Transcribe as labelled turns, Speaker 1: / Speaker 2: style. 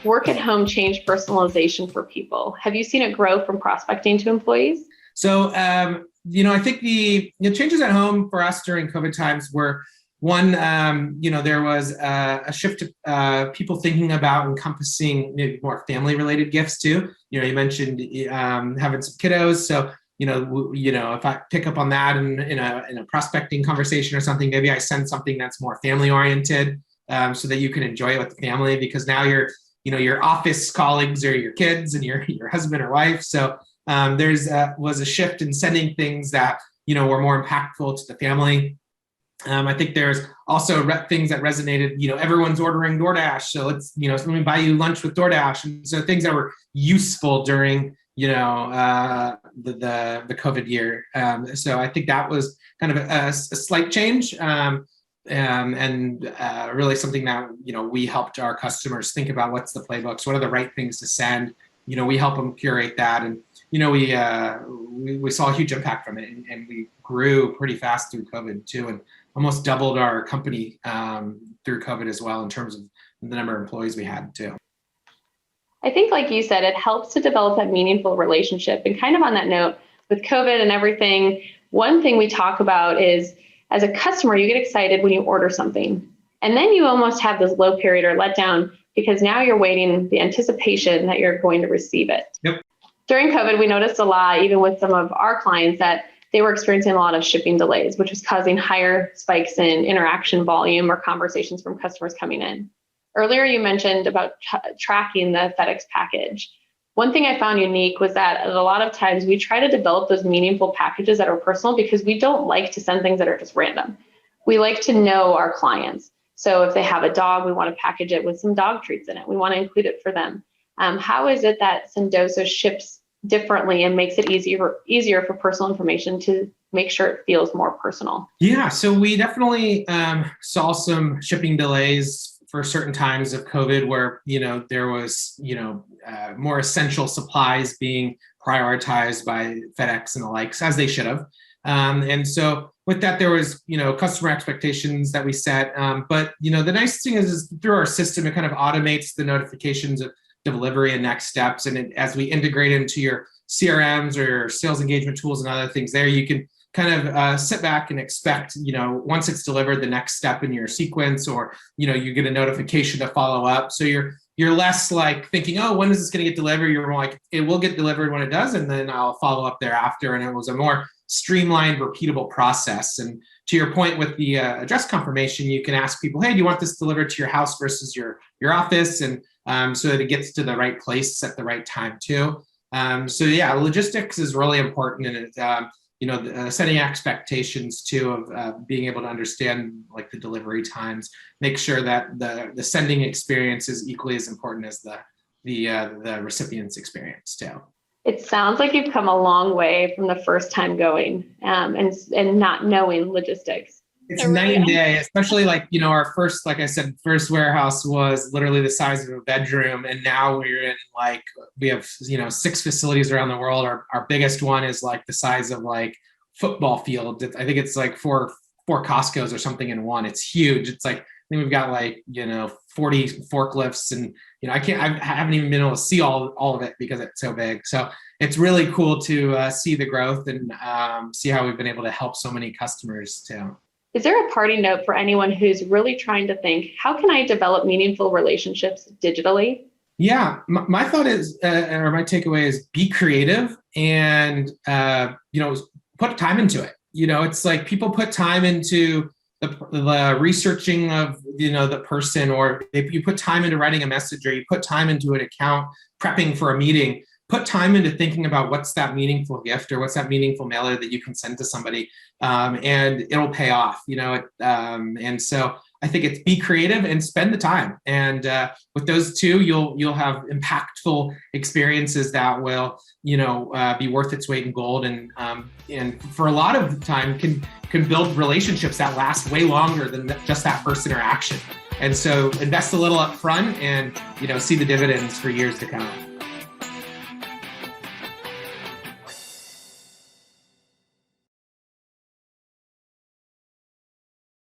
Speaker 1: work at home changed personalization for people? Have you seen it grow from prospecting to employees?
Speaker 2: So, I think the changes at home for us during COVID times were one, there was a shift to people thinking about encompassing maybe more family-related gifts too. You mentioned having some kiddos, so if I pick up on that in a prospecting conversation or something, maybe I send something that's more family-oriented, so that you can enjoy it with the family, because now your office colleagues are your kids and your husband or wife. So was a shift in sending things that were more impactful to the family. I think there's also things that resonated. Everyone's ordering DoorDash, so let me buy you lunch with DoorDash, and so things that were useful during the COVID year. So I think that was kind of a slight change, and really something that we helped our customers think about. What's the playbooks? What are the right things to send? We help them curate that, and we saw a huge impact from it, and we grew pretty fast through COVID too, and almost doubled our company through COVID as well in terms of the number of employees we had too.
Speaker 1: I think, like you said, it helps to develop that meaningful relationship. And kind of on that note, with COVID and everything, one thing we talk about is, as a customer, you get excited when you order something, and then you almost have this low period or letdown, because now you're waiting the anticipation that you're going to receive it.
Speaker 2: Yep.
Speaker 1: During COVID, we noticed a lot, even with some of our clients, that they were experiencing a lot of shipping delays, which was causing higher spikes in interaction volume or conversations from customers coming in. Earlier, you mentioned about tracking the FedEx package. One thing I found unique was that a lot of times we try to develop those meaningful packages that are personal, because we don't like to send things that are just random. We like to know our clients. So if they have a dog, we want to package it with some dog treats in it. We want to include it for them. How is it that Sendoso ships differently and makes it easier for personal information to make sure it feels more personal?
Speaker 2: Yeah, so we definitely saw some shipping delays for certain times of COVID where, there was, more essential supplies being prioritized by FedEx and the likes, as they should have. And so with that, there was, customer expectations that we set. But, the nice thing is through our system, it kind of automates the notifications of delivery and next steps. And as we integrate into your CRMs or your sales engagement tools and other things there, you can kind of sit back and expect, once it's delivered, the next step in your sequence, or, you get a notification to follow up. So you're less like thinking, oh, when is this going to get delivered? You're more like, it will get delivered when it does, and then I'll follow up thereafter. And it was a more streamlined, repeatable process. And to your point with the address confirmation, you can ask people, hey, do you want this delivered to your house versus your office? And so that it gets to the right place at the right time too. So yeah, logistics is really important, and it, setting expectations too of being able to understand like the delivery times, make sure that the sending experience is equally as important as the recipient's experience too.
Speaker 1: It sounds like you've come a long way from the first time going and not knowing logistics.
Speaker 2: It's night and day, especially our first, like I said, first warehouse was literally the size of a bedroom. And now we have 6 facilities around the world. Our biggest one is like the size of like football field. I think it's like four Costco's or something in one. It's huge. It's like, I think we've got 40 forklifts, and I haven't even been able to see all of it because it's so big. So it's really cool to see the growth and see how we've been able to help so many customers too.
Speaker 1: Is there a parting note for anyone who's really trying to think, how can I develop meaningful relationships digitally?
Speaker 2: Yeah, my thought is, or my takeaway is, be creative and, put time into it. It's like people put time into the researching of, the person, or if you put time into writing a message, or you put time into an account, prepping for a meeting, put time into thinking about what's that meaningful gift or what's that meaningful mailer that you can send to somebody, and it'll pay off, and so I think it's be creative and spend the time. And with those two, you'll have impactful experiences that will, be worth its weight in gold. And for a lot of the time can build relationships that last way longer than just that first interaction. And so invest a little up front and, see the dividends for years to come.